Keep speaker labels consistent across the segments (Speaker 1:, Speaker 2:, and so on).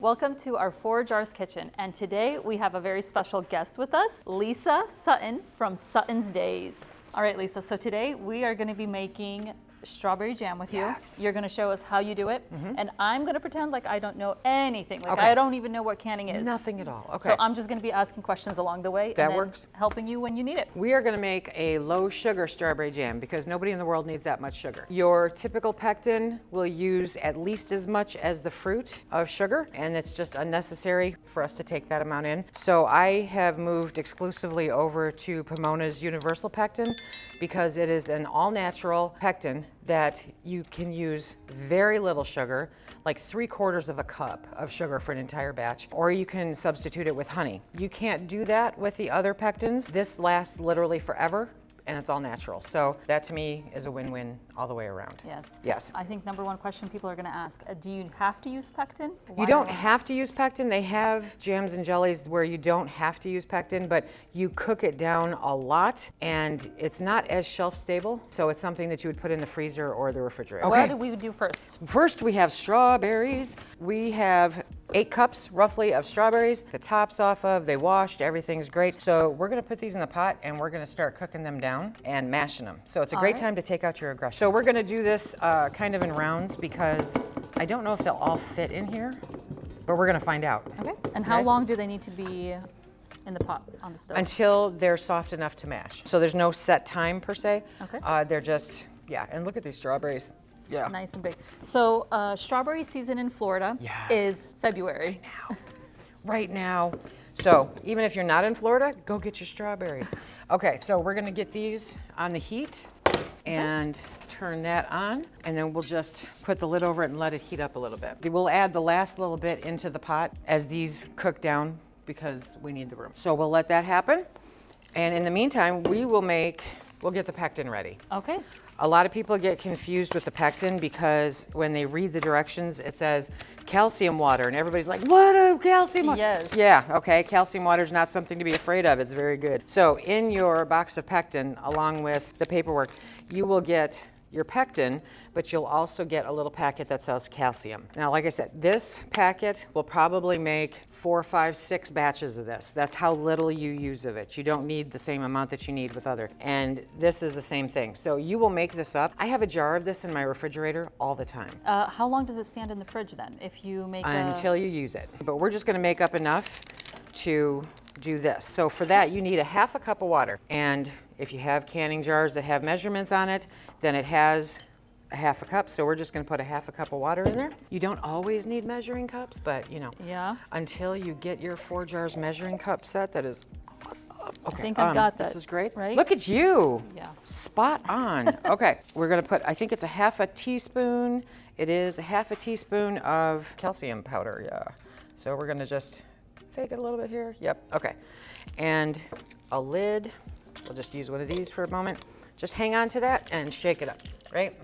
Speaker 1: Welcome to our 4 Jars kitchen, and today we have a very special guest with us, Leisa Sutton from Suttonsdaze. All right, Leisa, so today we are going to be making strawberry jam with you.
Speaker 2: Yes.
Speaker 1: You're going to show us how you do it, and I'm going to pretend like I don't know anything. Like I don't even know what canning is.
Speaker 2: Nothing at all. Okay.
Speaker 1: So I'm just going to be asking questions along the way.
Speaker 2: That
Speaker 1: and then
Speaker 2: works.
Speaker 1: helping you when you need it.
Speaker 2: We are going to make a low sugar strawberry jam because nobody in the world needs that much sugar. Your typical pectin will use at least as much as the fruit of sugar, and it's just unnecessary for us to take that amount in. So I have moved exclusively over to Pomona's universal pectin because it is an all-natural pectin that you can use very little sugar, like 3/4 of a cup of sugar for an entire batch, or you can substitute it with honey. You can't do that with the other pectins. This lasts literally forever, and it's all natural. So that to me is a win-win all the way around.
Speaker 1: Yes.
Speaker 2: Yes.
Speaker 1: I think number one question people are going to ask, do you have to use pectin?
Speaker 2: You don't have to use pectin. They have jams and jellies where you don't have to use pectin, but you cook it down a lot and it's not as shelf stable. So it's something that you would put in the freezer or the refrigerator.
Speaker 1: What do we do first?
Speaker 2: First, we have strawberries. We have 8 cups roughly of strawberries. The top's off of, they washed, everything's great. So we're gonna put these in the pot and we're gonna start cooking them down and mashing them. So it's a great time to take out your aggression. So we're gonna do this kind of in rounds because I don't know if they'll all fit in here, but we're gonna find out.
Speaker 1: Okay. And how long do they need to be in the pot on the stove?
Speaker 2: Until they're soft enough to mash. So there's no set time per se.
Speaker 1: Okay.
Speaker 2: They're just, and look at these strawberries. Yeah.
Speaker 1: Nice and big. So strawberry season in Florida is February.
Speaker 2: Right now. So even if you're not in Florida, go get your strawberries. Okay, so we're gonna get these on the heat and turn that on, and then we'll just put the lid over it and let it heat up a little bit. We'll add the last little bit into the pot as these cook down because we need the room. So we'll let that happen. And in the meantime, we'll get the pectin ready.
Speaker 1: Okay.
Speaker 2: A lot of people get confused with the pectin because when they read the directions, it says calcium water, and everybody's like, what a calcium water?
Speaker 1: Yes.
Speaker 2: Yeah, okay, calcium water is not something to be afraid of. It's very good. So in your box of pectin, along with the paperwork, you will get your pectin, but you'll also get a little packet that says calcium. Now, like I said, this packet will probably make 4, 5, 6 batches of this. That's how little you use of it. You don't need the same amount that you need with other. And this is the same thing. So you will make this up. I have a jar of this in my refrigerator all the time.
Speaker 1: How long does it stand in the fridge then? If you make
Speaker 2: Until you use it. But we're just gonna make up enough to do this. So for that, you need a 1/2 cup of water. And if you have canning jars that have measurements on it, then it has a 1/2 cup. So we're just gonna put a 1/2 cup of water in there. You don't always need measuring cups, but you know, until you get your 4 jars measuring cup set, that is awesome. Okay,
Speaker 1: I think I've got that.
Speaker 2: This is great.
Speaker 1: Right?
Speaker 2: Look at you.
Speaker 1: Yeah.
Speaker 2: Spot on. Okay, we're gonna put, I think it's a 1/2 teaspoon. It is a 1/2 teaspoon of calcium powder, So we're gonna just fake it a little bit here. Yep, okay. And a lid. We'll just use one of these for a moment. Just hang on to that and shake it up, right?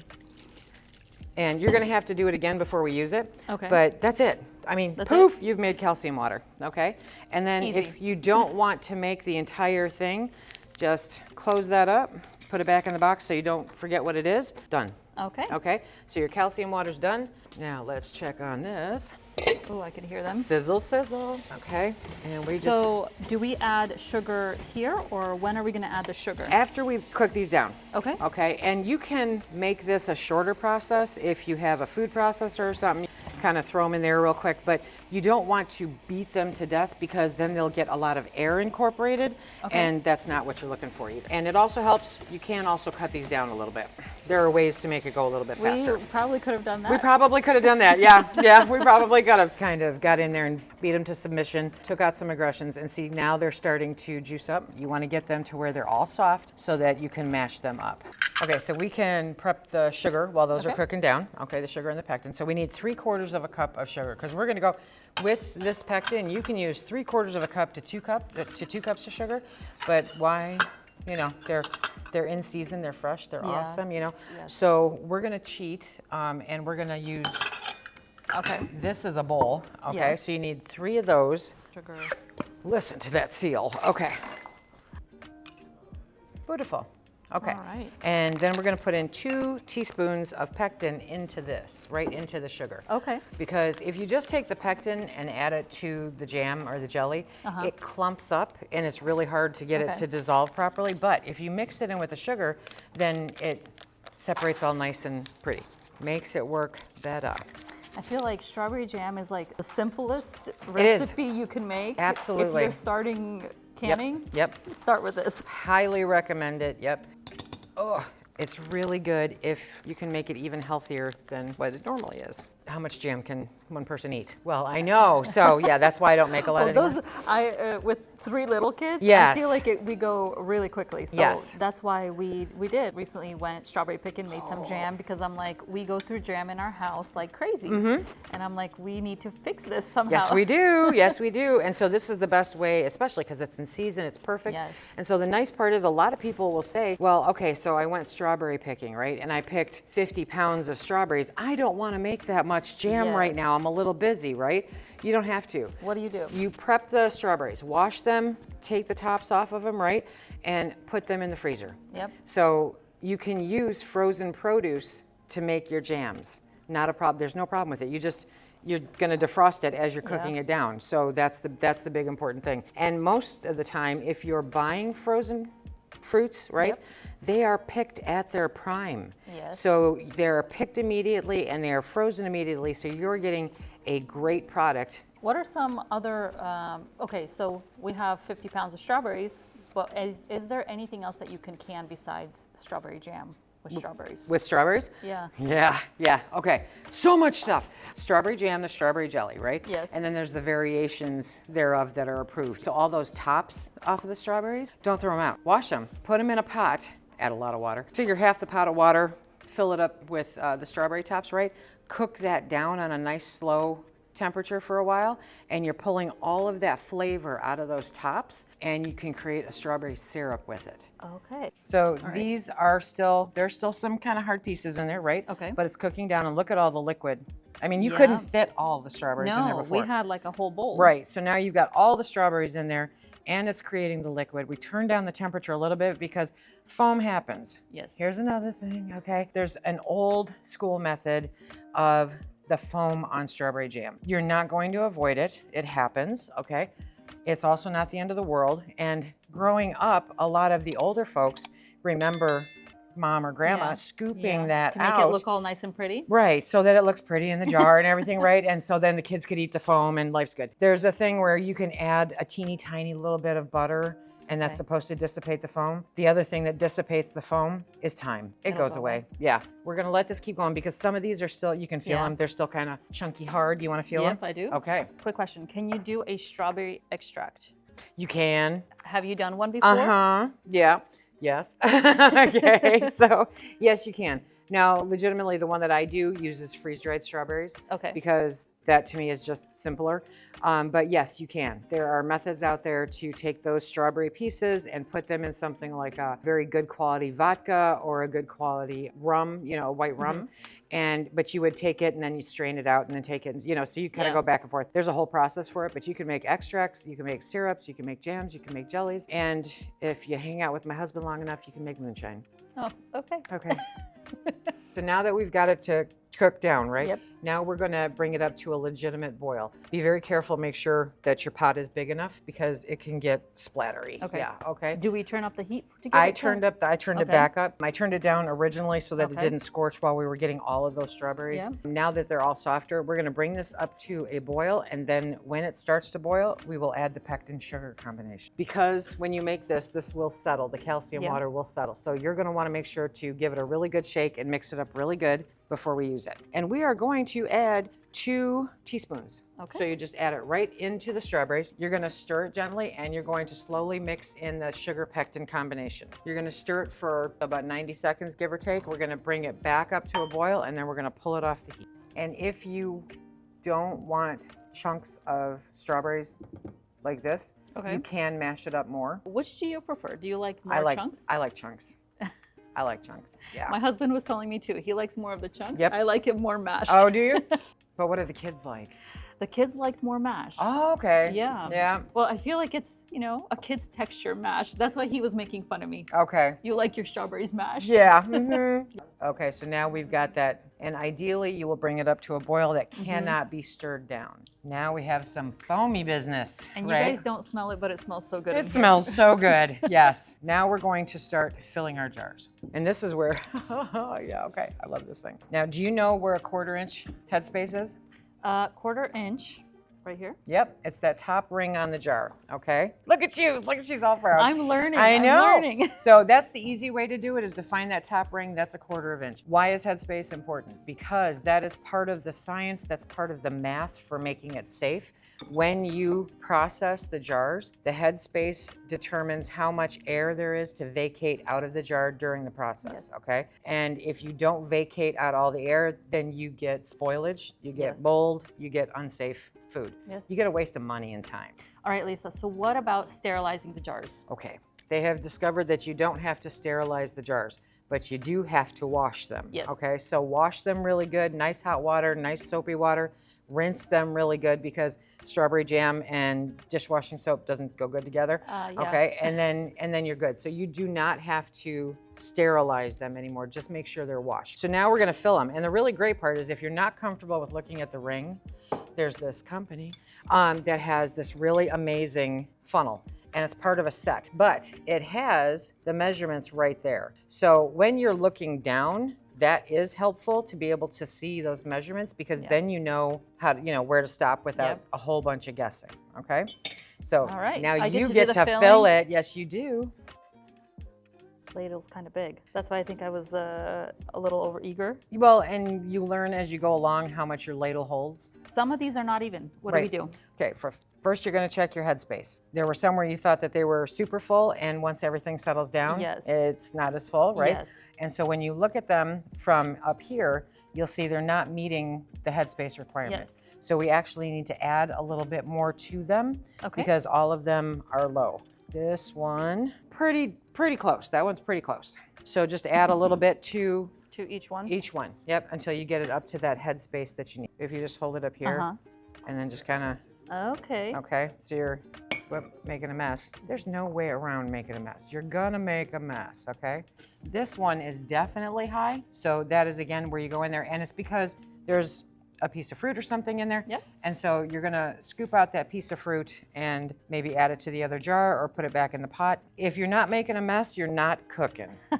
Speaker 2: And you're gonna have to do it again before we use it.
Speaker 1: Okay.
Speaker 2: But that's it. I mean, poof, you've made calcium water, okay? And then if you don't want to make the entire thing, just close that up, put it back in the box so you don't forget what it is. Done.
Speaker 1: Okay.
Speaker 2: Okay, so your calcium water's done. Now let's check on this.
Speaker 1: Oh, I can hear them.
Speaker 2: Sizzle, sizzle. Okay, and we
Speaker 1: So do we add sugar here, or when are we gonna add the sugar?
Speaker 2: after we cook these down.
Speaker 1: Okay.
Speaker 2: Okay, and you can make this a shorter process if you have a food processor or something. Kind of throw them in there real quick, but you don't want to beat them to death because then they'll get a lot of air incorporated, and that's not what you're looking for either. And it also helps, you can also cut these down a little bit. There are ways to make it go a little bit faster.
Speaker 1: We probably could have done that.
Speaker 2: We probably could have done that, yeah, we probably could have kind of got in there and beat them to submission, took out some aggressions, and see now they're starting to juice up. You want to get them to where they're all soft so that you can mash them up. Okay, so we can prep the sugar while those are cooking down. Okay, the sugar and the pectin. So we need 3/4 of a cup of sugar because we're going to go with this pectin. You can use 3/4 of a cup to 2 cups of sugar, but why? You know, they're in season, they're fresh, they're awesome. You know, so we're going to cheat and we're going to use. Okay, this is a bowl. Okay, so you need 3 of those.
Speaker 1: Sugar.
Speaker 2: Listen to that seal. Okay. Beautiful. Okay.
Speaker 1: All right.
Speaker 2: And then we're going to put in 2 teaspoons of pectin into this, right into the sugar.
Speaker 1: Okay.
Speaker 2: Because if you just take the pectin and add it to the jam or the jelly, it clumps up and it's really hard to get it to dissolve properly. But if you mix it in with the sugar, then it separates all nice and pretty. Makes it work better.
Speaker 1: I feel like strawberry jam is like the simplest
Speaker 2: It is.
Speaker 1: recipe you can make.
Speaker 2: Absolutely.
Speaker 1: If you're starting canning,
Speaker 2: Yep.
Speaker 1: start with this.
Speaker 2: Highly recommend it. Yep. Oh, it's really good if you can make it even healthier than what it normally is. How much jam can one person eat? Well, I know. So yeah, that's why I don't make a lot anymore.
Speaker 1: With 3 little kids,
Speaker 2: Yes.
Speaker 1: I feel like we go really quickly. So
Speaker 2: Yes.
Speaker 1: that's why we did. Recently went strawberry picking, made some jam because I'm like, we go through jam in our house like crazy. And I'm like, we need to fix this somehow.
Speaker 2: Yes, we do. Yes, we do. And so this is the best way, especially because it's in season, it's perfect.
Speaker 1: Yes.
Speaker 2: And so the nice part is a lot of people will say, well, okay, so I went strawberry picking, right? And I picked 50 pounds of strawberries. I don't want to make that much jam right now. I'm a little busy, right? You don't have to.
Speaker 1: What do?
Speaker 2: You prep the strawberries, wash them, take the tops off of them, right? And put them in the freezer.
Speaker 1: Yep.
Speaker 2: So you can use frozen produce to make your jams. Not a problem. There's no problem with it. You're going to defrost it as you're cooking it down. So that's the big important thing. And most of the time, if you're buying frozen fruits, right? They are picked at their prime.
Speaker 1: Yes.
Speaker 2: So they're picked immediately and they are frozen immediately. So you're getting a great product.
Speaker 1: What are some other, okay, so we have 50 pounds of strawberries, but is there anything else that you can can besides strawberry jam with strawberries?
Speaker 2: With strawberries?
Speaker 1: Yeah.
Speaker 2: Yeah. Okay. So much stuff. Strawberry jam, the strawberry jelly, right?
Speaker 1: Yes.
Speaker 2: And then there's the variations thereof that are approved. So all those tops off of the strawberries, don't throw them out. Wash them. Put them in a pot. Add a lot of water. Figure half the pot of water. Fill it up with the strawberry tops, right? Cook that down on a nice slow temperature for a while, and you're pulling all of that flavor out of those tops, and you can create a strawberry syrup with it.
Speaker 1: Okay.
Speaker 2: So these are there's still some kind of hard pieces in there, right?
Speaker 1: Okay.
Speaker 2: But it's cooking down, and look at all the liquid. I mean, you couldn't fit all the strawberries in there
Speaker 1: No,
Speaker 2: before.
Speaker 1: we had like a whole bowl.
Speaker 2: Right, so now you've got all the strawberries in there, and it's creating the liquid. We turn down the temperature a little bit because foam happens.
Speaker 1: Yes.
Speaker 2: Here's another thing, okay? There's an old school method of the foam on strawberry jam. You're not going to avoid it. It happens, okay? It's also not the end of the world. And growing up, a lot of the older folks remember mom or grandma scooping that
Speaker 1: to make
Speaker 2: out.
Speaker 1: it look all nice and pretty.
Speaker 2: Right, so that it looks pretty in the jar and everything, right? And so then the kids could eat the foam and life's good. There's a thing where you can add a teeny tiny little bit of butter, and that's supposed to dissipate the foam. The other thing that dissipates the foam is time. It goes away. Yeah, we're gonna let this keep going because some of these are still, you can feel them. They're still kind of chunky hard. Do you wanna feel them?
Speaker 1: Yep, I do.
Speaker 2: Okay.
Speaker 1: Quick question, can you do a strawberry extract?
Speaker 2: You can.
Speaker 1: Have you done one before?
Speaker 2: Uh-huh, yeah, yes. Okay, so yes, you can. Now, legitimately, the one that I do uses freeze-dried strawberries.
Speaker 1: Okay.
Speaker 2: Because that to me is just simpler. But yes, you can. There are methods out there to take those strawberry pieces and put them in something like a very good quality vodka or a good quality rum, white rum. But you would take it and then you strain it out and then take it, so you kind of go back and forth. There's a whole process for it, but you can make extracts, you can make syrups, you can make jams, you can make jellies. And if you hang out with my husband long enough, you can make moonshine.
Speaker 1: Oh, okay.
Speaker 2: Okay. So now that we've got it to cook down, right?
Speaker 1: Yep.
Speaker 2: Now we're gonna bring it up to a legitimate boil. Be very careful, make sure that your pot is big enough because it can get splattery.
Speaker 1: Okay.
Speaker 2: Yeah, okay.
Speaker 1: Do we turn up the heat to get
Speaker 2: I
Speaker 1: it
Speaker 2: turned it back up. I turned it down originally so that it didn't scorch while we were getting all of those strawberries.
Speaker 1: Yeah.
Speaker 2: Now that they're all softer, we're gonna bring this up to a boil, and then when it starts to boil, we will add the pectin sugar combination. Because when you make this will settle, the calcium water will settle. So you're gonna wanna make sure to give it a really good shake and mix it up really good before we use it. And we are going to add 2 teaspoons.
Speaker 1: Okay.
Speaker 2: So you just add it right into the strawberries. You're gonna stir it gently and you're going to slowly mix in the sugar pectin combination. You're gonna stir it for about 90 seconds, give or take. We're gonna bring it back up to a boil and then we're gonna pull it off the heat. And if you don't want chunks of strawberries like this, you can mash it up more.
Speaker 1: Which do you prefer? Do you like more chunks?
Speaker 2: I like chunks. I like chunks, yeah.
Speaker 1: My husband was telling me too. He likes more of the chunks.
Speaker 2: Yep.
Speaker 1: I like it more mashed.
Speaker 2: Oh, do you? But what do the kids like?
Speaker 1: The kids liked more mash.
Speaker 2: Oh, okay.
Speaker 1: Yeah.
Speaker 2: Yeah.
Speaker 1: Well, I feel like it's, a kid's texture mash. That's why he was making fun of me.
Speaker 2: Okay.
Speaker 1: You like your strawberries mashed?
Speaker 2: Yeah. Okay, so now we've got that, and ideally you will bring it up to a boil that cannot be stirred down. Now we have some foamy business.
Speaker 1: And you
Speaker 2: right?
Speaker 1: guys don't smell it, but it smells so good.
Speaker 2: It smells so good. Yes. Now we're going to start filling our jars. And this is where, yeah, okay, I love this thing. Now, do you know where a 1/4 inch headspace is?
Speaker 1: 1/4 inch, right here.
Speaker 2: Yep, it's that top ring on the jar, okay? Look at you, look, she's all proud.
Speaker 1: I'm learning.
Speaker 2: I know.
Speaker 1: I'm learning.
Speaker 2: So that's the easy way to do it, is to find that top ring, that's a 1/4 inch. Why is headspace important? Because that is part of the science, that's part of the math for making it safe. When you process the jars, the headspace determines how much air there is to vacate out of the jar during the process, okay? And if you don't vacate out all the air, then you get spoilage, you get mold, you get unsafe food.
Speaker 1: Yes.
Speaker 2: You get a waste of money and time.
Speaker 1: All right, Lisa, so what about sterilizing the jars?
Speaker 2: Okay, they have discovered that you don't have to sterilize the jars, but you do have to wash them.
Speaker 1: Yes.
Speaker 2: Okay, so wash them really good, nice hot water, nice soapy water, rinse them really good, because strawberry jam and dishwashing soap doesn't go good together.
Speaker 1: Yeah.
Speaker 2: Okay, and then you're good. So you do not have to sterilize them anymore. Just make sure they're washed. So now we're gonna fill them. And the really great part is, if you're not comfortable with looking at the ring, there's this company that has this really amazing funnel, and it's part of a set, but it has the measurements right there. So when you're looking down, that is helpful to be able to see those measurements, because then you know how to, where to stop without a whole bunch of guessing. Okay, so
Speaker 1: all right.
Speaker 2: now
Speaker 1: I
Speaker 2: you get to
Speaker 1: filling.
Speaker 2: fill it. Yes, you do.
Speaker 1: This ladle's kind of big. That's why I think I was a little over eager.
Speaker 2: Well, and you learn as you go along how much your ladle holds.
Speaker 1: Some of these are not even. What do we do?
Speaker 2: Okay, first you're going to check your headspace. There were some where you thought that they were super full, and once everything settles down, it's not as full, right?
Speaker 1: Yes.
Speaker 2: And so when you look at them from up here, you'll see they're not meeting the headspace requirement.
Speaker 1: Yes.
Speaker 2: So we actually need to add a little bit more to them,
Speaker 1: Okay.
Speaker 2: because all of them are low. This one, pretty close. That one's pretty close. So just add a little bit to
Speaker 1: each one?
Speaker 2: each one. Yep, until you get it up to that headspace that you need. If you just hold it up here, and then just kind of, okay, so you're making a mess. There's no way around making a mess. You're gonna make a mess, okay? This one is definitely high, so that is again where you go in there, and it's because there's a piece of fruit or something in there.
Speaker 1: Yep.
Speaker 2: And so you're gonna scoop out that piece of fruit and maybe add it to the other jar or put it back in the pot. If you're not making a mess, you're not cooking.
Speaker 1: All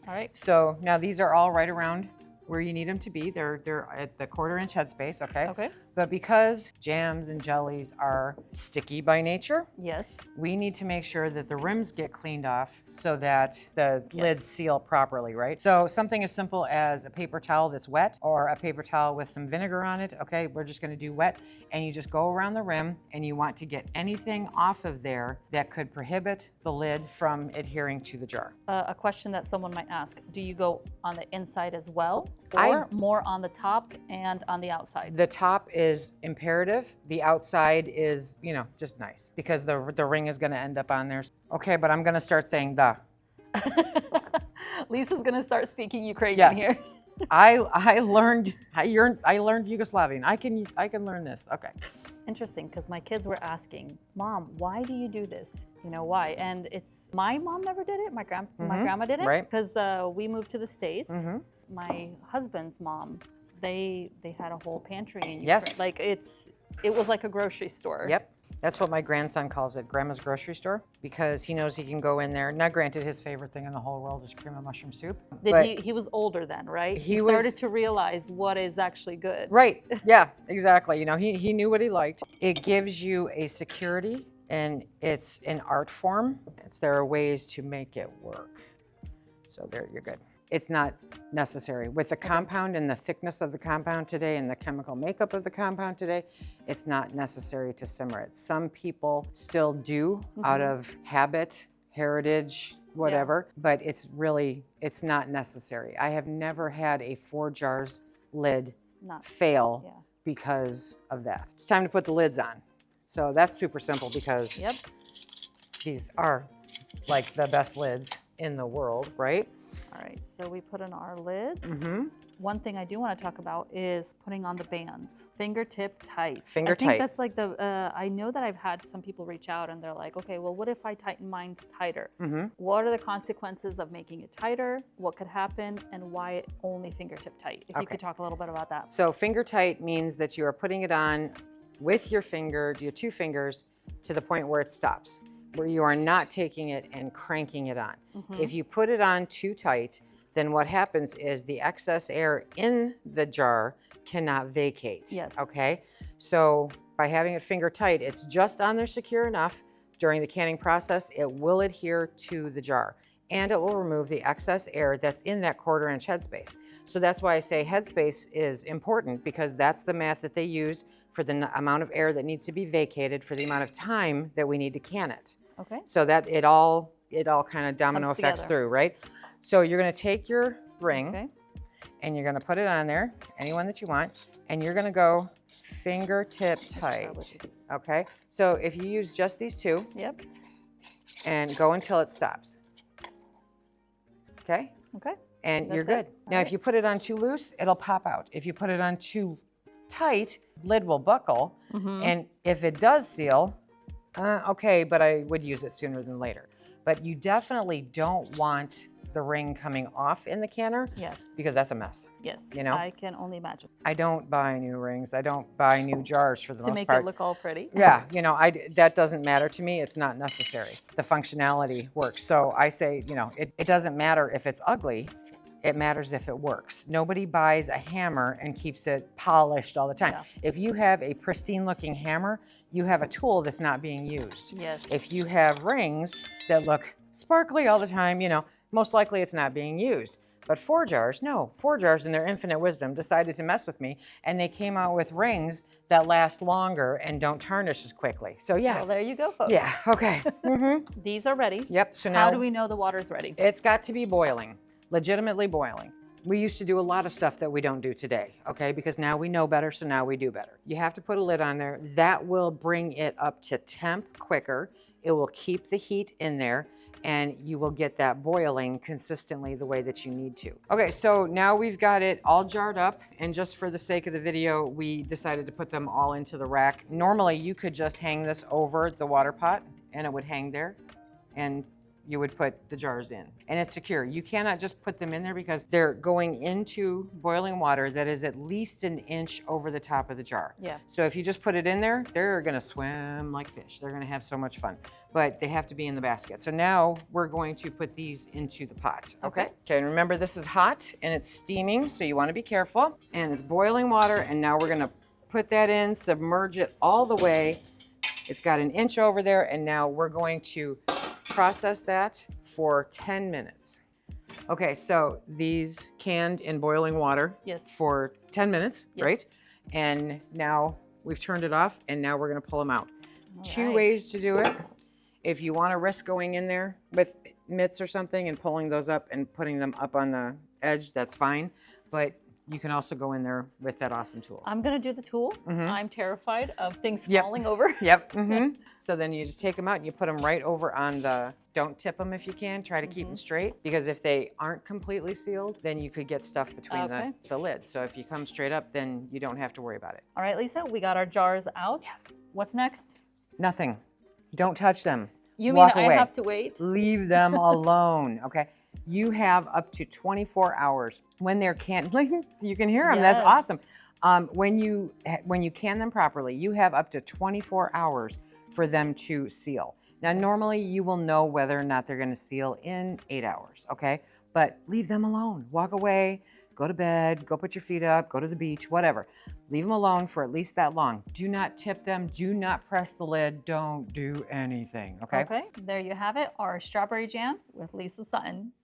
Speaker 1: right.
Speaker 2: So now these are all right around where you need them to be. They're at the 1/4 inch headspace, okay?
Speaker 1: Okay.
Speaker 2: But because jams and jellies are sticky by nature,
Speaker 1: Yes.
Speaker 2: we need to make sure that the rims get cleaned off so that the lids seal properly, right? So something as simple as a paper towel that's wet, or a paper towel with some vinegar on it, okay? We're just gonna do wet, and you just go around the rim, and you want to get anything off of there that could prohibit the lid from adhering to the jar.
Speaker 1: A question that someone might ask, do you go on the inside as well, or more on the top and on the outside?
Speaker 2: The top is imperative. The outside is, just nice, because the ring is going to end up on there. Okay, but I'm going to start saying the.
Speaker 1: Lisa's going to start speaking Ukrainian here.
Speaker 2: I learned Yugoslavian. I can learn this. Okay.
Speaker 1: Interesting, because my kids were asking, Mom, why do you do this? Why? And it's, my mom never did it. My grandma did it.
Speaker 2: Right.
Speaker 1: Because we moved to the States. My husband's mom, they had a whole pantry in Ukraine.
Speaker 2: Yes.
Speaker 1: Like it was like a grocery store.
Speaker 2: Yep. That's what my grandson calls it, Grandma's grocery store, because he knows he can go in there. Now, granted, his favorite thing in the whole world is cream of mushroom soup.
Speaker 1: He was older then, right? He started to realize what is actually good.
Speaker 2: Right. Yeah, exactly. He knew what he liked. It gives you a security, and it's an art form. There are ways to make it work. So there, you're good. It's not necessary. With the compound and the thickness of the compound today and the chemical makeup of the compound today, it's not necessary to simmer it. Some people still do out of habit, heritage, whatever, but it's not necessary. I have never had a 4 jars lid fail because of that. It's time to put the lids on. So that's super simple, because these are like the best lids in the world, right?
Speaker 1: All right, so we put in our lids. One thing I do want to talk about is putting on the bands. Fingertip tight.
Speaker 2: Finger
Speaker 1: I think
Speaker 2: tight.
Speaker 1: that's like I know that I've had some people reach out and they're like, okay, well, what if I tighten mine tighter? What are the consequences of making it tighter? What could happen? And why only fingertip tight? If you could talk a little bit about that.
Speaker 2: So finger tight means that you are putting it on with your finger, your two fingers, to the point where it stops, where you are not taking it and cranking it on. If you put it on too tight, then what happens is the excess air in the jar cannot vacate.
Speaker 1: Yes.
Speaker 2: Okay. So by having it finger tight, it's just on there secure enough during the canning process. It will adhere to the jar and it will remove the excess air that's in that 1/4 inch headspace. So that's why I say headspace is important, because that's the math that they use for the amount of air that needs to be vacated for the amount of time that we need to can it.
Speaker 1: Okay.
Speaker 2: So that it all kind of domino
Speaker 1: Comes
Speaker 2: effects
Speaker 1: together.
Speaker 2: through, right? So you're gonna take your ring
Speaker 1: Okay.
Speaker 2: and you're gonna put it on there, anyone that you want, and you're gonna go fingertip tight, okay? So if you use just these two,
Speaker 1: Yep.
Speaker 2: and go until it stops, okay?
Speaker 1: Okay.
Speaker 2: And you're
Speaker 1: That's
Speaker 2: good.
Speaker 1: it.
Speaker 2: Now, if you put it on too loose, it'll pop out. If you put it on too tight, lid will buckle. And if it does seal, okay, but I would use it sooner than later. But you definitely don't want the ring coming off in the canner,
Speaker 1: Yes.
Speaker 2: because that's a mess.
Speaker 1: Yes.
Speaker 2: You know?
Speaker 1: I can only imagine.
Speaker 2: I don't buy new rings. I don't buy new jars for the
Speaker 1: To
Speaker 2: most
Speaker 1: make
Speaker 2: part.
Speaker 1: it look all pretty.
Speaker 2: Yeah, you know, that doesn't matter to me. It's not necessary. The functionality works. So I say, you know, it doesn't matter if it's ugly. It matters if it works. Nobody buys a hammer and keeps it polished all the time.
Speaker 1: Yeah.
Speaker 2: If you have a pristine looking hammer, you have a tool that's not being used.
Speaker 1: Yes.
Speaker 2: If you have rings that look sparkly all the time, you know, most likely it's not being used. But 4Jars, no. 4Jars in their infinite wisdom decided to mess with me, and they came out with rings that last longer and don't tarnish as quickly. So yes.
Speaker 1: Well, there you go, folks.
Speaker 2: Yeah, okay.
Speaker 1: These are ready.
Speaker 2: Yep, so now
Speaker 1: How do we know the water's ready?
Speaker 2: it's got to be boiling, legitimately boiling. We used to do a lot of stuff that we don't do today, okay? Because now we know better, so now we do better. You have to put a lid on there. That will bring it up to temp quicker. It will keep the heat in there, and you will get that boiling consistently the way that you need to. Okay, so now we've got it all jarred up, and just for the sake of the video, we decided to put them all into the rack. Normally, you could just hang this over the water pot, and it would hang there, and you would put the jars in, and it's secure. You cannot just put them in there because they're going into boiling water that is at least an inch over the top of the jar.
Speaker 1: Yeah.
Speaker 2: So if you just put it in there, they're gonna swim like fish. They're gonna have so much fun, but they have to be in the basket. So now we're going to put these into the pot, okay? Okay, and remember this is hot and it's steaming, so you wanna be careful. And it's boiling water, and now we're gonna put that in, submerge it all the way. It's got an inch over there, and now we're going to process that for 10 minutes. Okay, so these canned in boiling water
Speaker 1: Yes.
Speaker 2: for 10 minutes,
Speaker 1: Yes.
Speaker 2: right? And now we've turned it off, and now we're gonna pull them out. Two
Speaker 1: right.
Speaker 2: ways to do it. If you wanna risk going in there with mitts or something and pulling those up and putting them up on the edge, that's fine. But you can also go in there with that awesome tool.
Speaker 1: I'm gonna do the tool. I'm terrified of things
Speaker 2: Yep.
Speaker 1: falling over.
Speaker 2: Yep. So then you just take them out and you put them right over on the, don't tip them if you can, try to keep them straight, because if they aren't completely sealed, then you could get stuff between
Speaker 1: Okay.
Speaker 2: the lid. So if you come straight up, then you don't have to worry about it.
Speaker 1: All right, Lisa, we got our jars out. Yes. What's next?
Speaker 2: Nothing. Don't touch them.
Speaker 1: You
Speaker 2: Walk
Speaker 1: mean
Speaker 2: away.
Speaker 1: I have to wait?
Speaker 2: Leave them alone, okay? You have up to 24 hours. When they're canned, you can hear them, that's
Speaker 1: Yes.
Speaker 2: awesome. When you can them properly, you have up to 24 hours for them to seal. Now, normally you will know whether or not they're gonna seal in 8 hours, okay? But leave them alone, walk away, go to bed, go put your feet up, go to the beach, whatever. Leave them alone for at least that long. Do not tip them, do not press the lid, don't do anything, okay?
Speaker 1: Okay, there you have it, our strawberry jam with Lisa Sutton.